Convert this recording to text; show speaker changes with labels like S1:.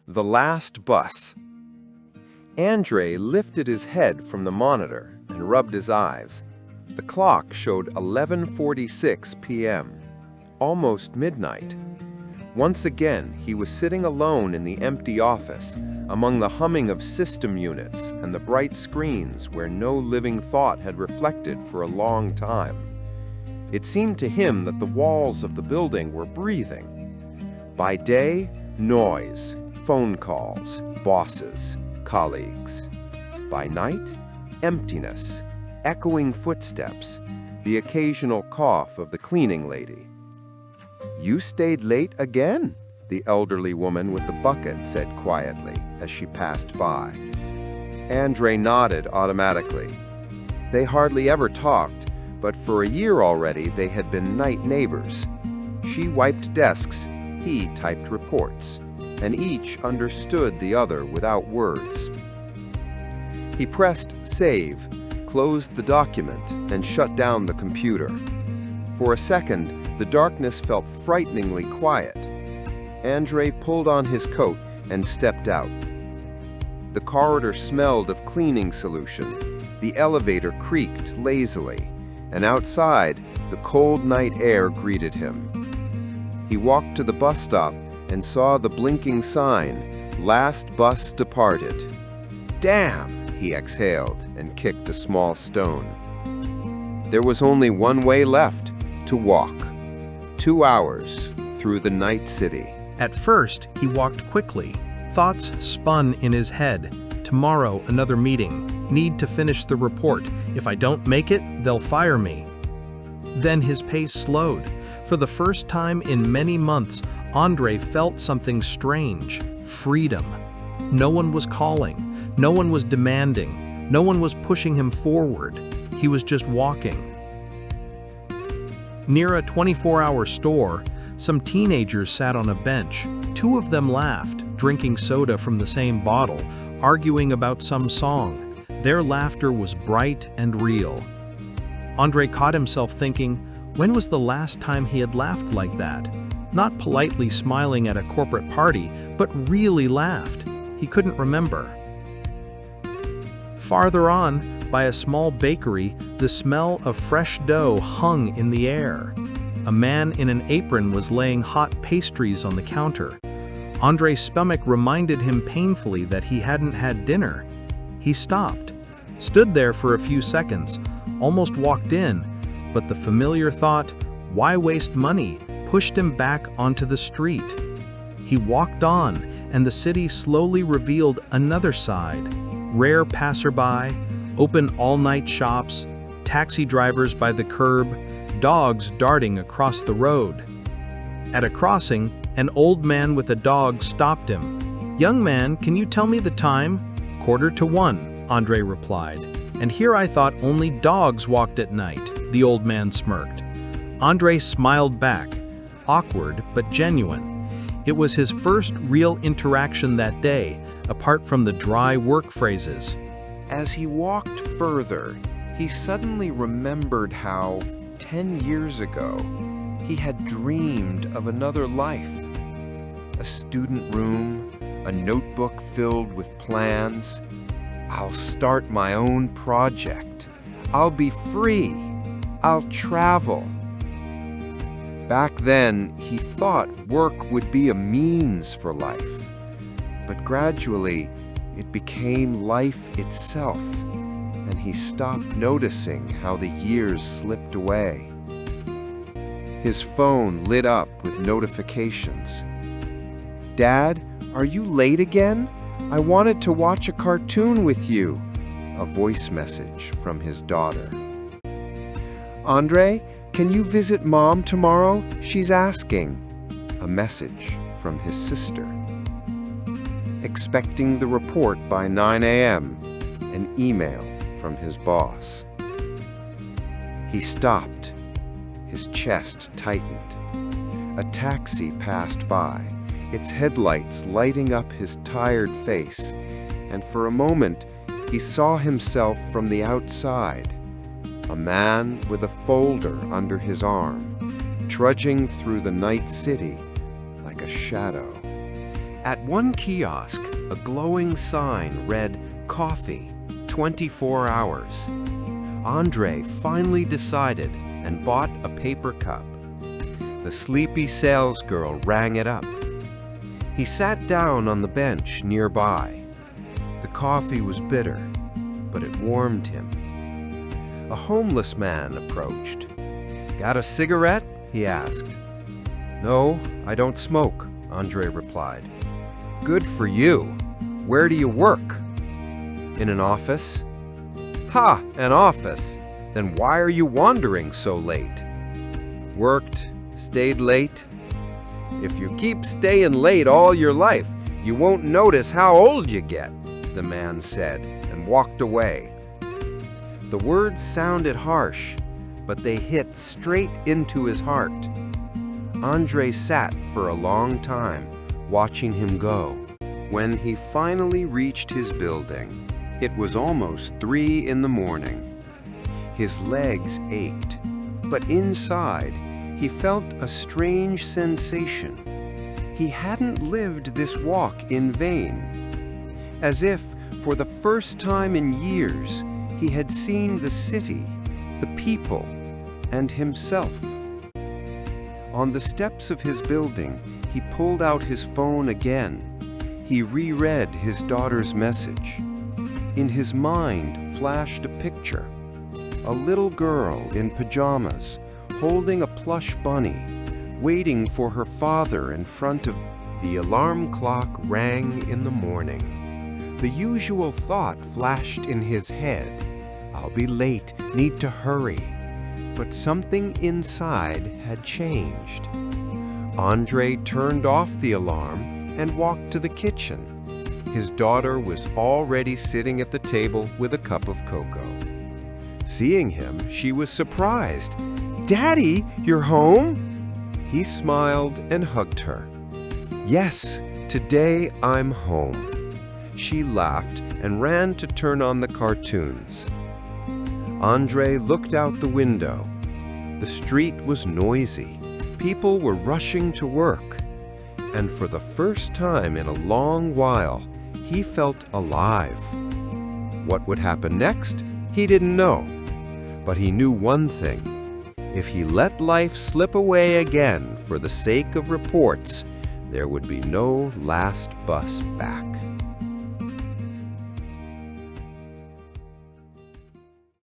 S1: The last bus. Andre lifted his head from the monitor and rubbed his eyes. The clock showed 11:46 p.m., almost midnight. Once again, he was sitting alone in the empty office, among the humming of system units and the bright screens where no living thought had reflected for a long time. It seemed to him that the walls of the building were breathing. By day, noise, phone calls, bosses, colleagues. By night, emptiness, echoing footsteps, the occasional cough of the cleaning lady. "You stayed late again," the elderly woman with the bucket said quietly as she passed by. Andre nodded automatically. They hardly ever talked, but for a year already they had been night neighbors. She wiped desks, he typed reports, and each understood the other without words. He pressed save, closed the document, and shut down the computer. For a second, the darkness felt frighteningly quiet. Andre pulled on his coat and stepped out. The corridor smelled of cleaning solution. The elevator creaked lazily, and outside, the cold night air greeted him. He walked to the bus stop and saw the blinking sign, "Last bus departed." "Damn!" he exhaled and kicked a small stone. There was only one way left, to walk. 2 hours through the night city.
S2: At first, he walked quickly. Thoughts spun in his head. Tomorrow, another meeting. Need to finish the report. If I don't make it, they'll fire me. Then his pace slowed. For the first time in many months, Andre felt something strange. Freedom. No one was calling. No one was demanding. No one was pushing him forward. He was just walking. Near a 24-hour store, some teenagers sat on a bench. 2 of them laughed, drinking soda from the same bottle, arguing about some song. Their laughter was bright and real. Andre caught himself thinking, when was the last time he had laughed like that? Not politely smiling at a corporate party, but really laughed. He couldn't remember. Farther on, by a small bakery, the smell of fresh dough hung in the air. A man in an apron was laying hot pastries on the counter. Andre's stomach reminded him painfully that he hadn't had dinner. He stopped, stood there for a few seconds, almost walked in, but the familiar thought, "Why waste money?" pushed him back onto the street. He walked on, and the city slowly revealed another side. Rare passerby, open all-night shops, taxi drivers by the curb, dogs darting across the road. At a crossing, an old man with a dog stopped him. "Young man, can you tell me the time?" "1:45, Andre replied. "And here I thought only dogs walked at night," the old man smirked. Andre smiled back, awkward but genuine. It was his first real interaction that day, apart from the dry work phrases.
S1: As he walked further, he suddenly remembered how, 10 years ago, he had dreamed of another life. A student room, a notebook filled with plans. "I'll start my own project. I'll be free. I'll travel." Back then, he thought work would be a means for life. But gradually, it became life itself, and he stopped noticing how the years slipped away. His phone lit up with notifications. "Dad, are you late again? I wanted to watch a cartoon with you." A voice message from his daughter. "Andre, can you visit Mom tomorrow? She's asking." A message from his sister. Expecting the report by 9 a.m., an email from his boss. He stopped. His chest tightened. A taxi passed by, its headlights lighting up his tired face, and for a moment he saw himself from the outside. A man with a folder under his arm, trudging through the night city like a shadow. At one kiosk, a glowing sign read, "Coffee, 24 hours." Andre finally decided and bought a paper cup. The sleepy salesgirl rang it up. He sat down on the bench nearby. The coffee was bitter, but it warmed him. A homeless man approached. "Got a cigarette?" he asked. "No, I don't smoke," Andre replied. "Good for you. Where do you work?" "In an office." "Ha, an office. Then why are you wandering so late?" "Worked, stayed late." "If you keep staying late all your life, you won't notice how old you get," the man said, and walked away. The words sounded harsh, but they hit straight into his heart. Andre sat for a long time, watching him go. When he finally reached his building, it was almost 3 in the morning. His legs ached, but inside, he felt a strange sensation. He hadn't lived this walk in vain. As if, for the first time in years, he had seen the city, the people, and himself. On the steps of his building, he pulled out his phone again. He reread his daughter's message. In his mind flashed a picture. A little girl in pajamas, holding a plush bunny, waiting for her father in front of... The alarm clock rang in the morning. The usual thought flashed in his head. "I'll be late, need to hurry." But something inside had changed. Andre turned off the alarm and walked to the kitchen. His daughter was already sitting at the table with a cup of cocoa. Seeing him, she was surprised. "Daddy, you're home?" He smiled and hugged her. "Yes, today I'm home." She laughed and ran to turn on the cartoons. Andre looked out the window. The street was noisy. People were rushing to work. And for the first time in a long while, he felt alive. What would happen next? He didn't know. But he knew one thing. If he let life slip away again for the sake of reports, there would be no last bus back.